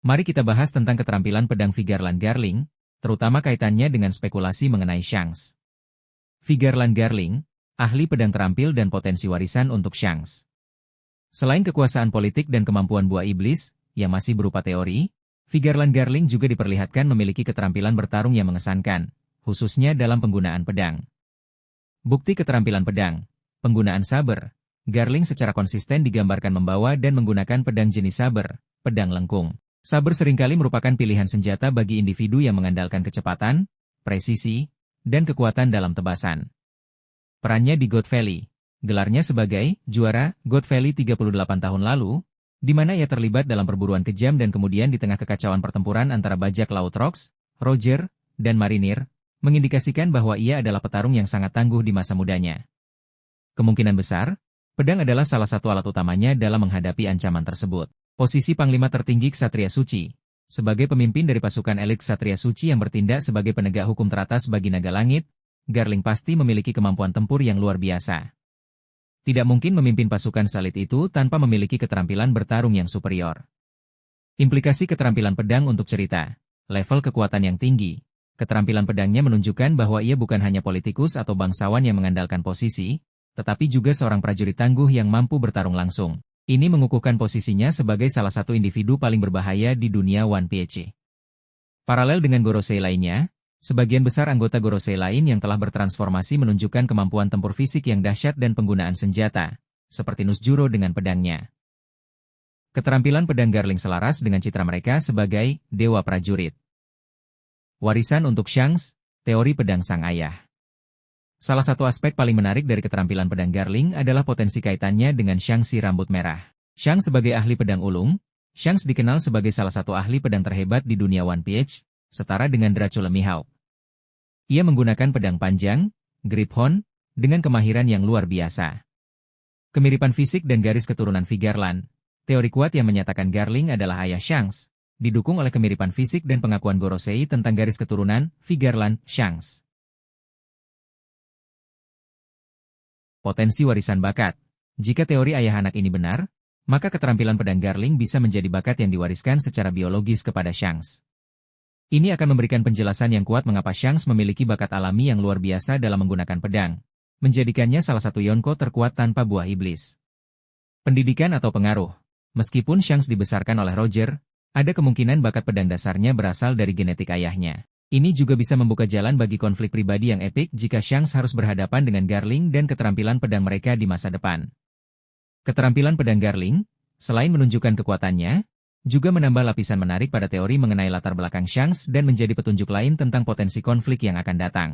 Mari kita bahas tentang keterampilan pedang Vigeland Garling, terutama kaitannya dengan spekulasi mengenai Shanks. Vigeland Garling, ahli pedang terampil dan potensi warisan untuk Shanks. Selain kekuasaan politik dan kemampuan buah iblis, yang masih berupa teori, Vigeland Garling juga diperlihatkan memiliki keterampilan bertarung yang mengesankan, khususnya dalam penggunaan pedang. Bukti keterampilan pedang, penggunaan saber. Garling secara konsisten digambarkan membawa dan menggunakan pedang jenis saber, pedang lengkung. Saber seringkali merupakan pilihan senjata bagi individu yang mengandalkan kecepatan, presisi, dan kekuatan dalam tebasan. Perannya di God Valley. Gelarnya sebagai juara God Valley 38 tahun lalu, di mana ia terlibat dalam perburuan kejam dan kemudian di tengah kekacauan pertempuran antara bajak laut Rox, Roger, dan Marinir, mengindikasikan bahwa ia adalah petarung yang sangat tangguh di masa mudanya. Kemungkinan besar, pedang adalah salah satu alat utamanya dalam menghadapi ancaman tersebut. Posisi Panglima tertinggi Ksatria Suci. Sebagai pemimpin dari pasukan elit Ksatria Suci yang bertindak sebagai penegak hukum teratas bagi naga langit, Garling pasti memiliki kemampuan tempur yang luar biasa. Tidak mungkin memimpin pasukan salit itu tanpa memiliki keterampilan bertarung yang superior. Implikasi keterampilan pedang untuk cerita. Level kekuatan yang tinggi. Keterampilan pedangnya menunjukkan bahwa ia bukan hanya politikus atau bangsawan yang mengandalkan posisi, tetapi juga seorang prajurit tangguh yang mampu bertarung langsung. Ini mengukuhkan posisinya sebagai salah satu individu paling berbahaya di dunia One Piece. Paralel dengan Gorosei lainnya, sebagian besar anggota Gorosei lain yang telah bertransformasi menunjukkan kemampuan tempur fisik yang dahsyat dan penggunaan senjata, seperti Nusjuro dengan pedangnya. Keterampilan pedang Garling selaras dengan citra mereka sebagai dewa prajurit. Warisan untuk Shanks, teori pedang sang ayah. Salah satu aspek paling menarik dari keterampilan pedang Garling adalah potensi kaitannya dengan Shanks si rambut merah. Shanks sebagai ahli pedang ulung, Shanks dikenal sebagai salah satu ahli pedang terhebat di dunia One Piece, setara dengan Dracula Mihawk. Ia menggunakan pedang panjang, grip horn, dengan kemahiran yang luar biasa. Kemiripan fisik dan garis keturunan Vigeland, teori kuat yang menyatakan Garling adalah ayah Shanks, didukung oleh kemiripan fisik dan pengakuan Gorosei tentang garis keturunan Vigeland Shanks. Potensi warisan bakat. Jika teori ayah anak ini benar, maka keterampilan pedang Garling bisa menjadi bakat yang diwariskan secara biologis kepada Shanks. Ini akan memberikan penjelasan yang kuat mengapa Shanks memiliki bakat alami yang luar biasa dalam menggunakan pedang, menjadikannya salah satu Yonko terkuat tanpa buah iblis. Pendidikan atau pengaruh. Meskipun Shanks dibesarkan oleh Roger, ada kemungkinan bakat pedang dasarnya berasal dari genetik ayahnya. Ini juga bisa membuka jalan bagi konflik pribadi yang epik jika Shanks harus berhadapan dengan Garling dan keterampilan pedang mereka di masa depan. Keterampilan pedang Garling, selain menunjukkan kekuatannya, juga menambah lapisan menarik pada teori mengenai latar belakang Shanks dan menjadi petunjuk lain tentang potensi konflik yang akan datang.